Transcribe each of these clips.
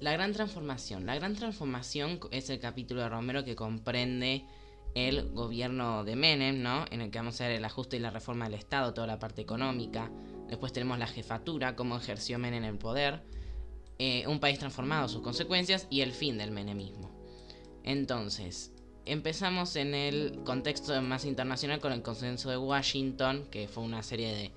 La Gran Transformación. La Gran Transformación es el capítulo de Romero que comprende el gobierno de Menem, ¿no? En el que vamos a ver el ajuste y la reforma del Estado, toda la parte económica. Después tenemos la jefatura, cómo ejerció Menem el poder, un país transformado, sus consecuencias y el fin del menemismo. Entonces, empezamos en el contexto más internacional con el consenso de Washington, que fue una serie de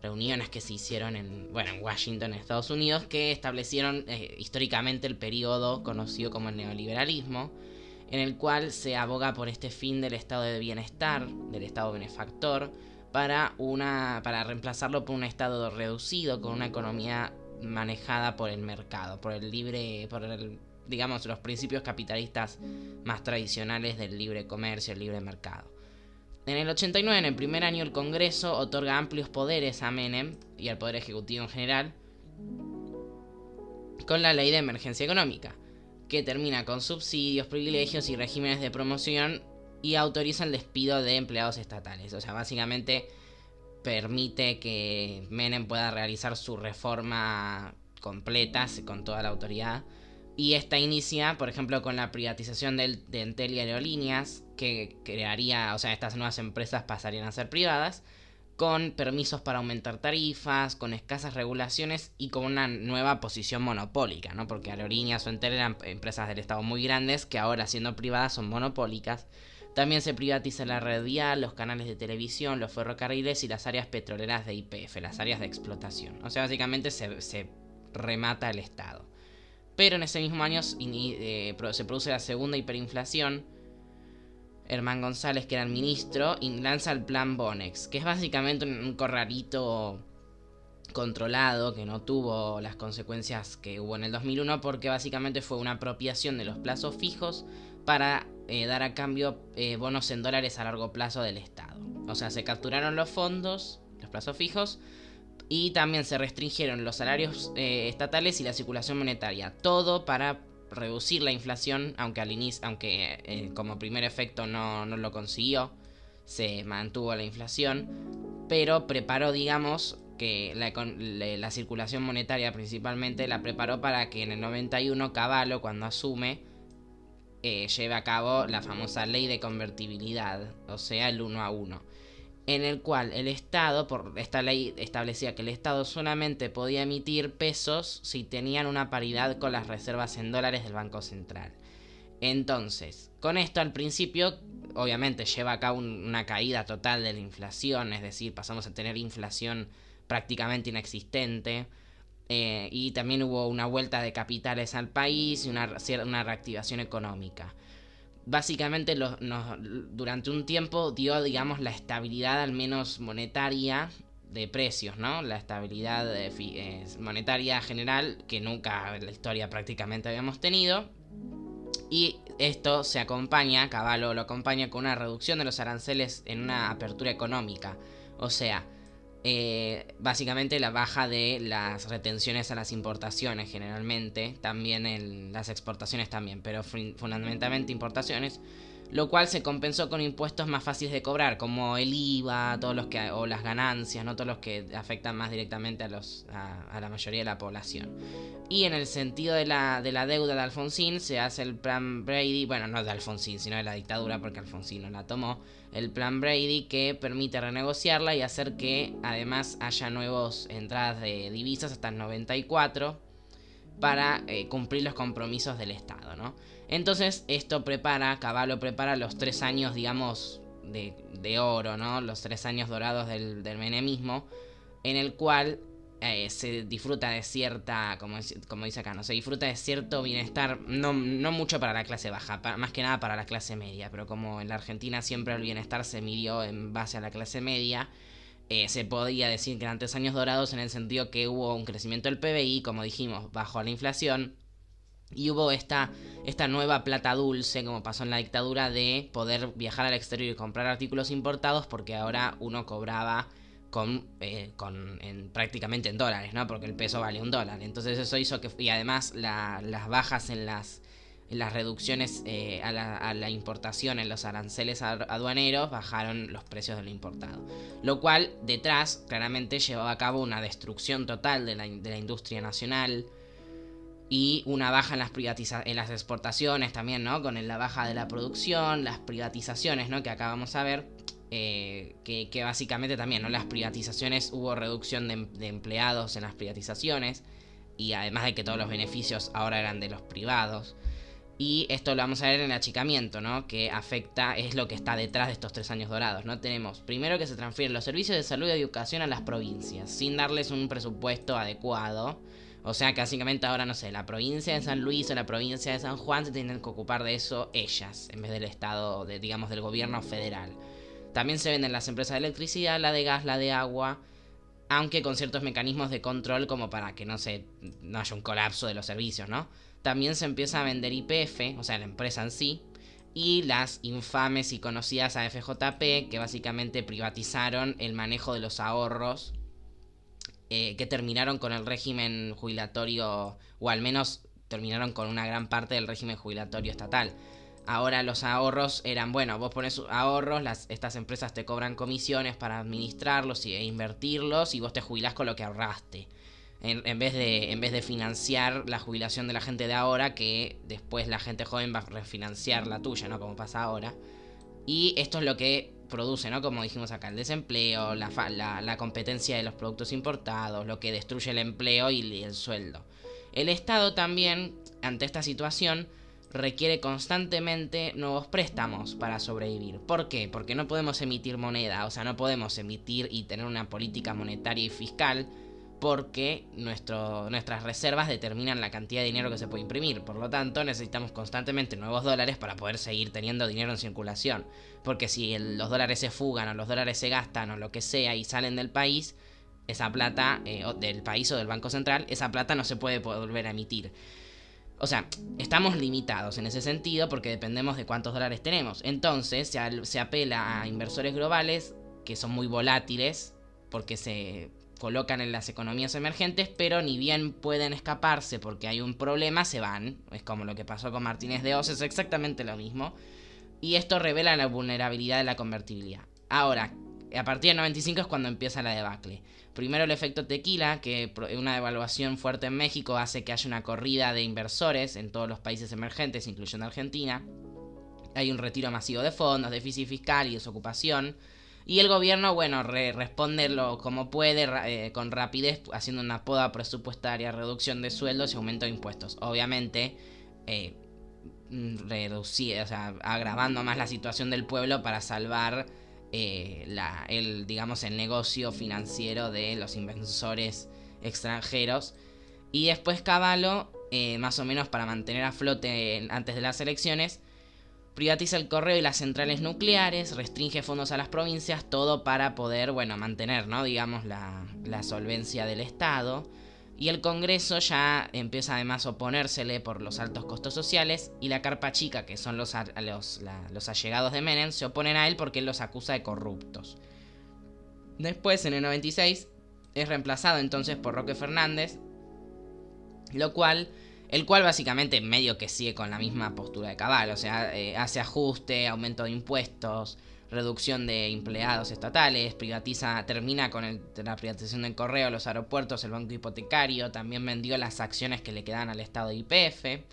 reuniones que se hicieron en Washington, en Estados Unidos, que establecieron históricamente el periodo conocido como el neoliberalismo, en el cual se aboga por este fin del estado de bienestar, del estado benefactor, para reemplazarlo por un estado reducido, con una economía manejada por el mercado, digamos, los principios capitalistas más tradicionales del libre comercio, el libre mercado. En el 89, en el primer año, el Congreso otorga amplios poderes a Menem y al Poder Ejecutivo en general con la Ley de Emergencia Económica, que termina con subsidios, privilegios y regímenes de promoción y autoriza el despido de empleados estatales. O sea, básicamente permite que Menem pueda realizar su reforma completa con toda la autoridad. Y esta inicia, por ejemplo, con la privatización de Entel y Aerolíneas, que crearía, o sea, estas nuevas empresas pasarían a ser privadas, con permisos para aumentar tarifas, con escasas regulaciones y con una nueva posición monopólica, ¿no? Porque Aerolíneas o Entel eran empresas del Estado muy grandes que ahora, siendo privadas, son monopólicas. También se privatiza la red vial, los canales de televisión, los ferrocarriles y las áreas petroleras de YPF, las áreas de explotación. O sea, básicamente se remata el Estado. Pero en ese mismo año se produce la segunda hiperinflación. Herman González, que era el ministro, lanza el plan Bonex, que es básicamente un corralito controlado que no tuvo las consecuencias que hubo en el 2001, porque básicamente fue una apropiación de los plazos fijos para dar a cambio bonos en dólares a largo plazo del Estado. O sea, se capturaron los fondos, los plazos fijos, y también se restringieron los salarios estatales y la circulación monetaria. Todo para reducir la inflación, aunque al inicio, como primer efecto no lo consiguió, se mantuvo la inflación, pero preparó, digamos, que la circulación monetaria principalmente la preparó para que en el 91 Cavallo, cuando asume, lleve a cabo la famosa ley de convertibilidad, o sea, el 1 a 1, en el cual el Estado, por esta ley establecía que el Estado solamente podía emitir pesos si tenían una paridad con las reservas en dólares del Banco Central. Entonces, con esto al principio, obviamente lleva a cabo una caída total de la inflación, es decir, pasamos a tener inflación prácticamente inexistente, y también hubo una vuelta de capitales al país y una reactivación económica. Básicamente durante un tiempo dio, digamos, la estabilidad al menos monetaria de precios, ¿no? La estabilidad monetaria general que nunca en la historia prácticamente habíamos tenido. Y esto se acompaña, Cavallo lo acompaña con una reducción de los aranceles en una apertura económica. O sea, básicamente la baja de las retenciones a las importaciones generalmente, también en las exportaciones también, pero fundamentalmente importaciones, lo cual se compensó con impuestos más fáciles de cobrar, como el IVA, o las ganancias, no todos los que afectan más directamente a la mayoría de la población. Y en el sentido de la deuda de Alfonsín se hace el plan Brady, bueno, no de Alfonsín, sino de la dictadura, porque Alfonsín no la tomó, el plan Brady, que permite renegociarla y hacer que además haya nuevas entradas de divisas hasta el 94 para cumplir los compromisos del Estado, ¿no? Entonces Cavallo prepara los 3 años, digamos, de oro, ¿no? Los 3 años dorados del menemismo, en el cual se disfruta de cierta, como dice acá, ¿no? Se disfruta de cierto bienestar, no mucho para la clase baja, más que nada para la clase media, pero como en la Argentina siempre el bienestar se midió en base a la clase media, se podía decir que eran 3 años dorados en el sentido que hubo un crecimiento del PBI, como dijimos, bajo la inflación, y hubo esta nueva plata dulce, como pasó en la dictadura, de poder viajar al exterior y comprar artículos importados, porque ahora uno cobraba prácticamente en dólares, ¿no? Porque el peso vale $1. Entonces eso hizo que, y además las bajas en las reducciones a la importación, en los aranceles aduaneros, bajaron los precios de lo importado. Lo cual detrás claramente llevaba a cabo una destrucción total de la industria nacional. y una baja en en las exportaciones también, ¿no? Con la baja de la producción, las privatizaciones, ¿no? Que acá vamos a ver, que básicamente también, ¿no? Las privatizaciones, hubo reducción de empleados en las privatizaciones, y además de que todos los beneficios ahora eran de los privados. Y esto lo vamos a ver en el achicamiento, ¿no? Que afecta, es lo que está detrás de estos 3 años dorados, ¿no? Tenemos, primero, que se transfieren los servicios de salud y educación a las provincias, sin darles un presupuesto adecuado. O sea que básicamente ahora, no sé, la provincia de San Luis o la provincia de San Juan se tienen que ocupar de eso ellas, en vez del Estado, digamos, del gobierno federal. También se venden las empresas de electricidad, la de gas, la de agua, aunque con ciertos mecanismos de control como para que no haya un colapso de los servicios, ¿no? También se empieza a vender YPF, o sea, la empresa en sí, y las infames y conocidas AFJP, que básicamente privatizaron el manejo de los ahorros, que terminaron con el régimen jubilatorio, o al menos terminaron con una gran parte del régimen jubilatorio estatal. Ahora los ahorros eran, bueno, vos pones ahorros, estas empresas te cobran comisiones para administrarlos e invertirlos, y vos te jubilás con lo que ahorraste. En vez de financiar la jubilación de la gente de ahora, que después la gente joven va a refinanciar la tuya, ¿no? Como pasa ahora. Y esto es lo que produce, ¿no? Como dijimos acá, el desempleo, la competencia de los productos importados, lo que destruye el empleo y el sueldo. El Estado también, ante esta situación, requiere constantemente nuevos préstamos para sobrevivir. ¿Por qué? Porque no podemos emitir moneda, o sea, no podemos emitir y tener una política monetaria y fiscal, porque nuestras reservas determinan la cantidad de dinero que se puede imprimir. Por lo tanto, necesitamos constantemente nuevos dólares para poder seguir teniendo dinero en circulación. Porque si los dólares se fugan o los dólares se gastan o lo que sea y salen del país, esa plata, del país o del Banco Central, esa plata no se puede volver a emitir. O sea, estamos limitados en ese sentido porque dependemos de cuántos dólares tenemos. Entonces se apela a inversores globales que son muy volátiles porque se colocan en las economías emergentes, pero ni bien pueden escaparse porque hay un problema, se van. Es como lo que pasó con Martínez de Oz, es exactamente lo mismo. Y esto revela la vulnerabilidad de la convertibilidad. Ahora, a partir del 95 es cuando empieza la debacle. Primero el efecto tequila, que una devaluación fuerte en México hace que haya una corrida de inversores en todos los países emergentes, incluyendo Argentina. Hay un retiro masivo de fondos, déficit fiscal y desocupación. Y el gobierno, bueno, responde como puede, con rapidez, haciendo una poda presupuestaria, reducción de sueldos y aumento de impuestos. Obviamente, agravando más la situación del pueblo para salvar el negocio financiero de los inversores extranjeros. Y después Cavallo, más o menos para mantener a flote antes de las elecciones, privatiza el correo y las centrales nucleares, restringe fondos a las provincias, todo para poder, mantener, ¿no? Digamos, la solvencia del Estado. Y el Congreso ya empieza además a oponérsele por los altos costos sociales, y la carpa chica, que son los allegados de Menem, se oponen a él porque él los acusa de corruptos. Después, en el 96, es reemplazado entonces por Roque Fernández, el cual básicamente medio que sigue con la misma postura de Cavallo, o sea, hace ajuste, aumento de impuestos, reducción de empleados estatales, termina con la privatización del correo, los aeropuertos, el banco hipotecario, también vendió las acciones que le quedaban al Estado de YPF.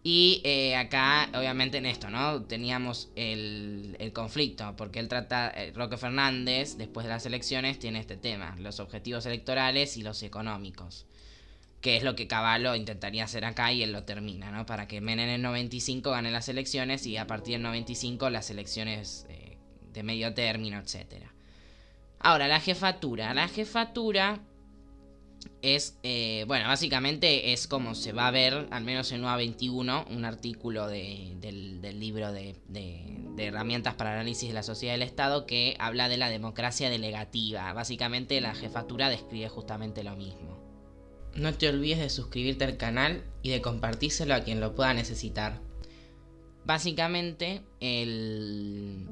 Y acá, obviamente en esto, ¿no? Teníamos el conflicto, porque Roque Fernández, después de las elecciones, tiene este tema, los objetivos electorales y los económicos, que es lo que Cavallo intentaría hacer acá, y él lo termina, ¿no? Para que Menem en el 95 gane las elecciones, y a partir del 95 las elecciones de medio término, etc. Ahora, la jefatura. La jefatura es, básicamente es como se va a ver, al menos en UA 21, un artículo del libro de herramientas para el análisis de la sociedad del Estado, que habla de la democracia delegativa. Básicamente la jefatura describe justamente lo mismo. No te olvides de suscribirte al canal y de compartírselo a quien lo pueda necesitar. Básicamente, el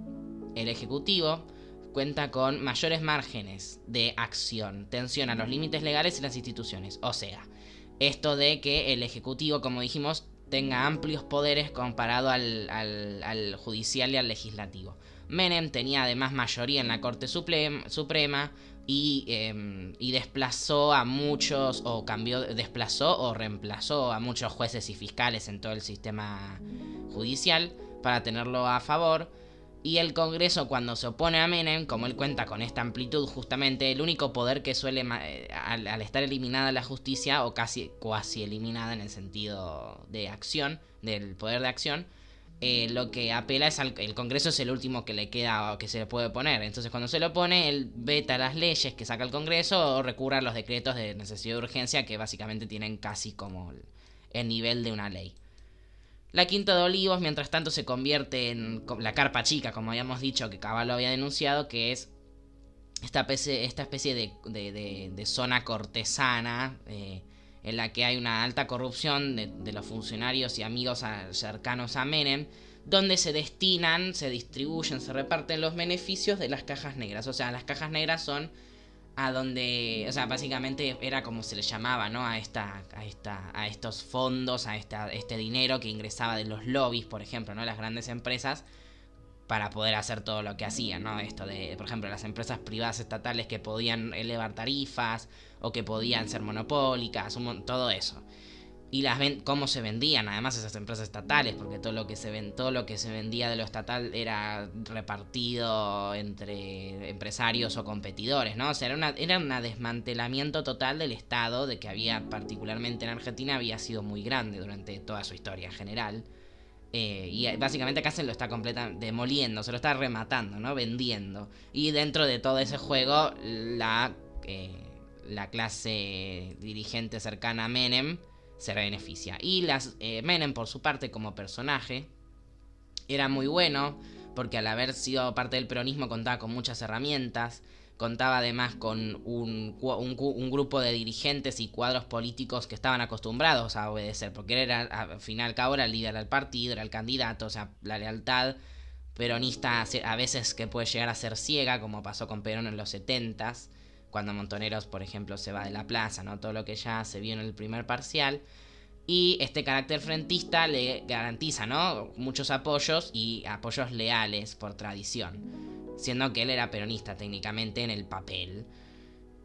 Ejecutivo cuenta con mayores márgenes de acción, tensiona los límites legales y las instituciones. O sea, esto de que el Ejecutivo, como dijimos, tenga amplios poderes comparado al judicial y al legislativo. Menem tenía además mayoría en la Corte Suprema, y desplazó a muchos, desplazó o reemplazó a muchos jueces y fiscales en todo el sistema judicial para tenerlo a favor. Y el Congreso, cuando se opone a Menem, como él cuenta con esta amplitud, justamente el único poder que suele, al estar eliminada la justicia, o casi eliminada en el sentido de acción, del poder de acción, lo que apela es el Congreso es el último que le queda o que se le puede poner. Entonces cuando se lo pone, él veta las leyes que saca el Congreso o recurre a los decretos de necesidad de urgencia, que básicamente tienen casi como el nivel de una ley. La Quinta de Olivos, mientras tanto, se convierte en la carpa chica, como habíamos dicho, que Cavallo había denunciado, que es esta especie de zona cortesana, en la que hay una alta corrupción de los funcionarios y amigos cercanos a Menem, donde se destinan, se distribuyen, se reparten los beneficios de las cajas negras. O sea, las cajas negras son a donde, o sea, básicamente era como se le llamaba, ¿no? A estos fondos, este dinero que ingresaba de los lobbies, por ejemplo, ¿no? Las grandes empresas, para poder hacer todo lo que hacían, ¿no? Esto de, por ejemplo, las empresas privadas estatales que podían elevar tarifas o que podían ser monopólicas, todo eso. Y cómo se vendían además esas empresas estatales, porque todo lo que se vendía de lo estatal era repartido entre empresarios o competidores, ¿no? O sea, era un desmantelamiento total del Estado, de que había, particularmente en Argentina, había sido muy grande durante toda su historia en general. Y básicamente acá se lo está completamente demoliendo, se lo está rematando, ¿no? Vendiendo. Y dentro de todo ese juego, la clase dirigente cercana a Menem se beneficia. Y Menem, por su parte, como personaje, era muy bueno, porque al haber sido parte del peronismo contaba con muchas herramientas. Contaba además con un grupo de dirigentes y cuadros políticos que estaban acostumbrados a obedecer, porque él era, al fin y al cabo, era el líder del partido, era el candidato. O sea, la lealtad peronista a veces que puede llegar a ser ciega, como pasó con Perón en los 70s, cuando Montoneros, por ejemplo, se va de la plaza, ¿no? Todo lo que ya se vio en el primer parcial. Y este carácter frentista le garantiza, ¿no? Muchos apoyos y apoyos leales por tradición, siendo que él era peronista técnicamente en el papel.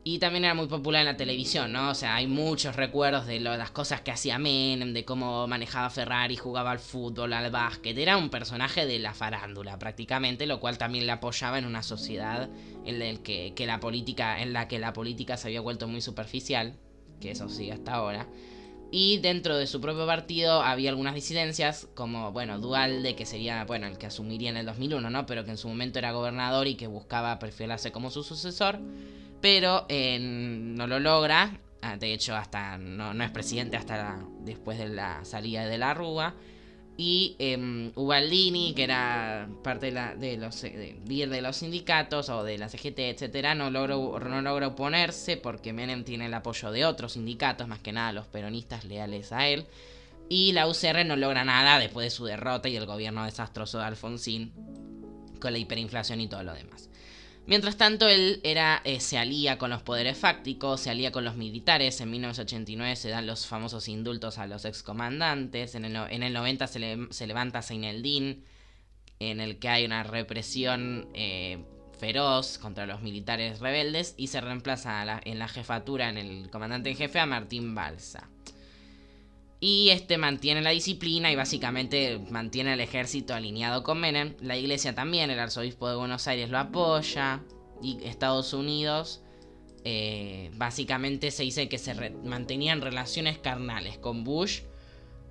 Y también era muy popular en la televisión, ¿no? O sea, hay muchos recuerdos de las cosas que hacía Menem, de cómo manejaba Ferrari, jugaba al fútbol, al básquet. Era un personaje de la farándula prácticamente, lo cual también le apoyaba en una sociedad en la que la política se había vuelto muy superficial, que eso sigue hasta ahora. Y dentro de su propio partido había algunas disidencias, como, bueno, Duhalde, que sería, bueno, el que asumiría en el 2001, ¿no? Pero que en su momento era gobernador y que buscaba perfilarse como su sucesor, pero no lo logra. De hecho, hasta no es presidente hasta después de la salida de la Rúa. Y Ubaldini, que era parte líder de los sindicatos o de la CGT, etcétera, no logra oponerse porque Menem tiene el apoyo de otros sindicatos, más que nada los peronistas leales a él. Y la UCR no logra nada después de su derrota y el gobierno desastroso de Alfonsín, con la hiperinflación y todo lo demás. Mientras tanto, él se alía con los poderes fácticos, se alía con los militares. En 1989 se dan los famosos indultos a los excomandantes. En el 90 se levanta Zeineldin, en el que hay una represión feroz contra los militares rebeldes, y se reemplaza en la jefatura, en el comandante en jefe, a Martín Balsa. Y mantiene la disciplina y básicamente mantiene el ejército alineado con Menem. La iglesia también, el arzobispo de Buenos Aires lo apoya. Y Estados Unidos, básicamente se dice que mantenían relaciones carnales con Bush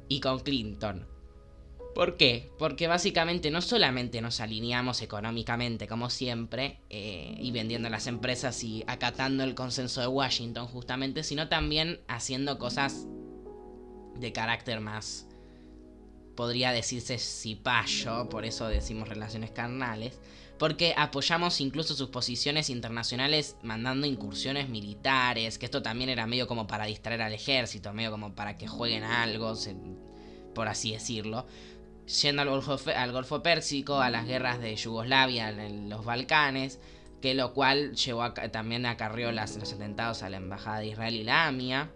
y con Clinton. ¿Por qué? Porque básicamente no solamente nos alineamos económicamente como siempre, y vendiendo las empresas y acatando el consenso de Washington justamente, sino también haciendo cosas de carácter más, podría decirse, cipayo, por eso decimos relaciones carnales, porque apoyamos incluso sus posiciones internacionales mandando incursiones militares, que esto también era medio como para distraer al ejército, medio como para que jueguen a algo, por así decirlo, yendo al Golfo Pérsico, a las guerras de Yugoslavia en los Balcanes, que lo cual también acarreó los atentados a la embajada de Israel y la AMIA.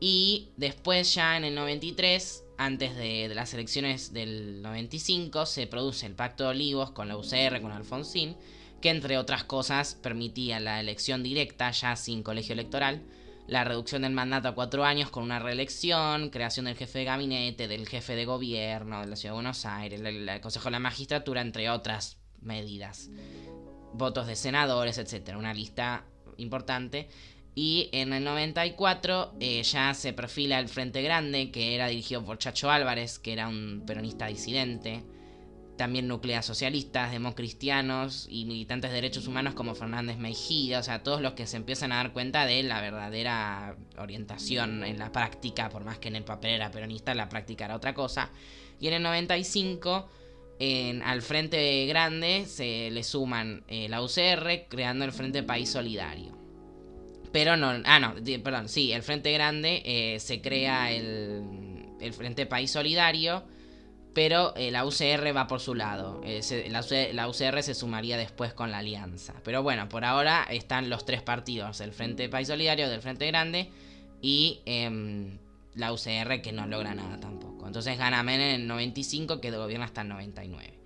Y después, ya en el 93, antes de las elecciones del 95, se produce el Pacto de Olivos con la UCR, con Alfonsín, que entre otras cosas permitía la elección directa, ya sin colegio electoral, la reducción del mandato a 4 años con una reelección, creación del jefe de gabinete, del jefe de gobierno de la Ciudad de Buenos Aires, el Consejo de la Magistratura, entre otras medidas. Votos de senadores, etcétera, una lista importante. Y en el 94 ya se perfila el Frente Grande, que era dirigido por Chacho Álvarez, que era un peronista disidente. También nuclea socialistas, democristianos y militantes de derechos humanos como Fernández Mejía. O sea, todos los que se empiezan a dar cuenta de la verdadera orientación en la práctica, por más que en el papel era peronista, la práctica era otra cosa. Y en el 95, al Frente Grande se le suman la UCR, creando el Frente País Solidario. Pero no, el Frente Grande se crea el Frente País Solidario, pero la UCR va por su lado. La UCR se sumaría después con la alianza. Pero bueno, por ahora están los 3 partidos, el Frente País Solidario, del Frente Grande y la UCR, que no logra nada tampoco. Entonces gana Menem en el 95, que gobierna hasta el 99.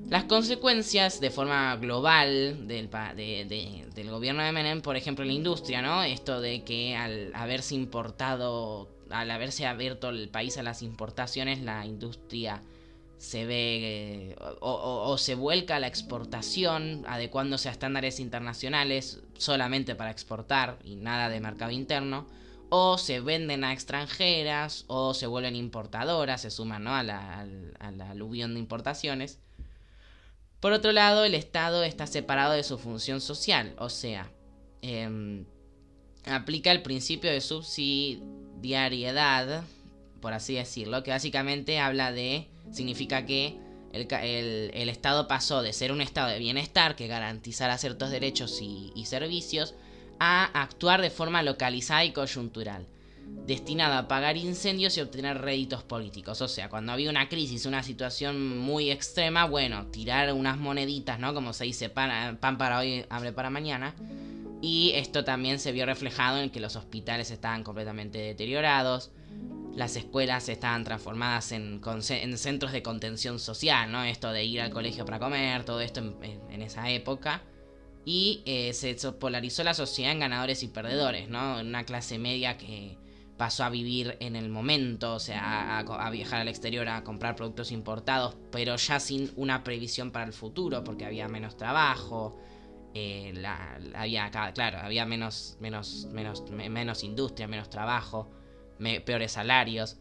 Las consecuencias de forma global del gobierno de Menem, por ejemplo, en la industria, ¿no? Esto de que al haberse abierto el país a las importaciones, la industria se ve o se vuelca a la exportación, adecuándose a estándares internacionales solamente para exportar y nada de mercado interno, o se venden a extranjeras, o se vuelven importadoras, se suman, ¿no?, a la aluvión de importaciones. Por otro lado, el Estado está separado de su función social, o sea, aplica el principio de subsidiariedad, por así decirlo, que básicamente significa que el Estado pasó de ser un Estado de bienestar que garantizara ciertos derechos y servicios a actuar de forma localizada y coyuntural, destinado a apagar incendios y obtener réditos políticos. O sea, cuando había una crisis, una situación muy extrema, bueno, tirar unas moneditas, ¿no? Como se dice, pan para hoy, hambre para mañana. Y esto también se vio reflejado en que los hospitales estaban completamente deteriorados, las escuelas estaban transformadas en centros de contención social, ¿no? Esto de ir al colegio para comer, todo esto en esa época. Y se polarizó la sociedad en ganadores y perdedores, ¿no? Una clase media que pasó a vivir en el momento, o sea, a viajar al exterior a comprar productos importados, pero ya sin una previsión para el futuro, porque había menos trabajo, había menos industria, menos trabajo, peores salarios,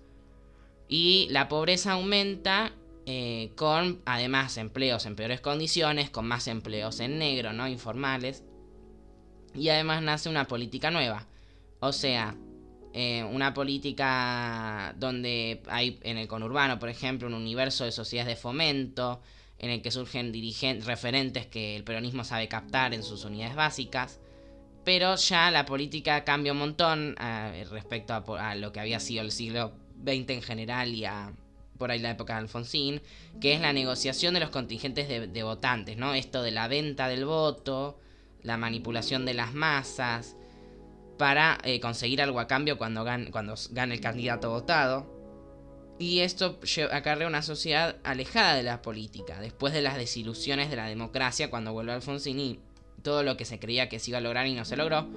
y la pobreza aumenta con además empleos en peores condiciones, con más empleos en negro, ¿no?, informales, y además nace una política nueva, o sea, una política donde hay en el conurbano, por ejemplo, un universo de sociedades de fomento en el que surgen referentes que el peronismo sabe captar en sus unidades básicas, pero ya la política cambia un montón respecto a lo que había sido el siglo XX en general y por ahí la época de Alfonsín, que es la negociación de los contingentes de votantes, ¿no? Esto de la venta del voto, la manipulación de las masas, para conseguir algo a cambio cuando gane el candidato votado. Y esto acarrea una sociedad alejada de la política, después de las desilusiones de la democracia cuando vuelve Alfonsín y todo lo que se creía que se iba a lograr y no se logró.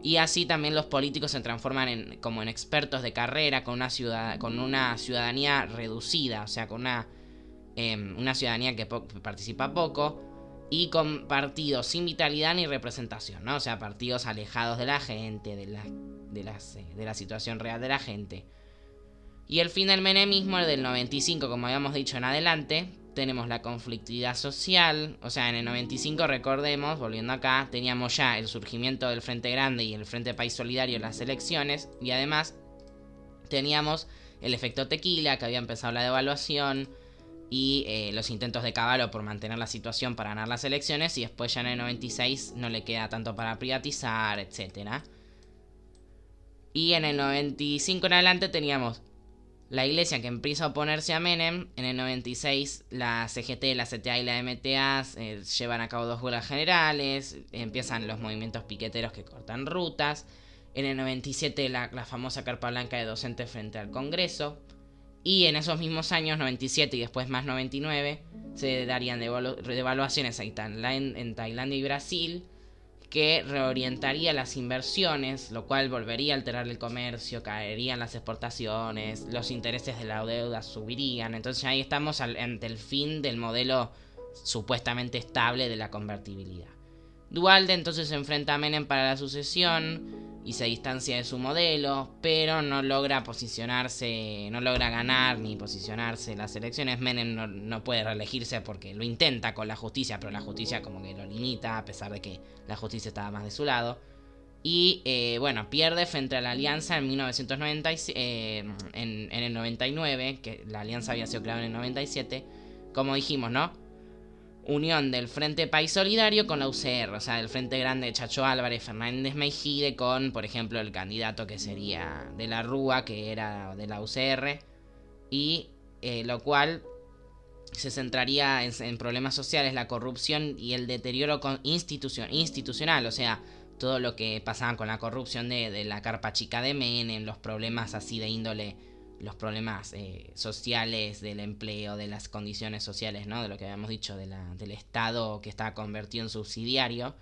Y así también los políticos se transforman como en expertos de carrera, con una ciudadanía reducida, o sea, con una ciudadanía que participa poco, y con partidos sin vitalidad ni representación, ¿no? O sea, partidos alejados de la gente, de la situación real de la gente. Y el fin del menemismo, el del 95, como habíamos dicho en adelante, tenemos la conflictividad social. O sea, en el 95, recordemos, volviendo acá, teníamos ya el surgimiento del Frente Grande y el Frente País Solidario en las elecciones, y además teníamos el efecto tequila, que había empezado la devaluación, y los intentos de Cavallo por mantener la situación para ganar las elecciones, y después ya en el 96 no le queda tanto para privatizar, etc. Y en el 95 en adelante teníamos la iglesia que empieza a oponerse a Menem. En el 96 la CGT, la CTA y la MTA llevan a cabo 2 huelgas generales, empiezan los movimientos piqueteros que cortan rutas. En el 97 la famosa carpa blanca de docentes frente al Congreso. Y en esos mismos años, 97 y después más 99, se darían devaluaciones en Tailandia y Brasil, que reorientaría las inversiones, lo cual volvería a alterar el comercio, caerían las exportaciones, los intereses de la deuda subirían. Entonces ahí estamos ante el fin del modelo supuestamente estable de la convertibilidad. Duhalde entonces se enfrenta a Menem para la sucesión y se distancia de su modelo, pero no logra posicionarse, no logra ganar ni posicionarse en las elecciones. Menem no puede reelegirse porque lo intenta con la justicia, pero la justicia como que lo limita, a pesar de que la justicia estaba más de su lado. Y bueno, pierde frente a la alianza en 1996, en el 99, que la alianza había sido creada en el 97, como dijimos, ¿no? Unión del Frente País Solidario con la UCR, o sea, del Frente Grande de Chacho Álvarez, Fernández Meijide, con, por ejemplo, el candidato que sería de la Rúa, que era de la UCR, y lo cual se centraría en problemas sociales, la corrupción y el deterioro institucional, o sea, todo lo que pasaba con la corrupción de la carpa chica de Menem, los problemas así de índole, los problemas sociales, del empleo, de las condiciones sociales, ¿no? De lo que habíamos dicho, del Estado que estaba convertido en subsidiario,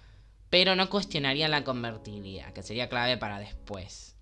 pero no cuestionarían la convertibilidad, que sería clave para después.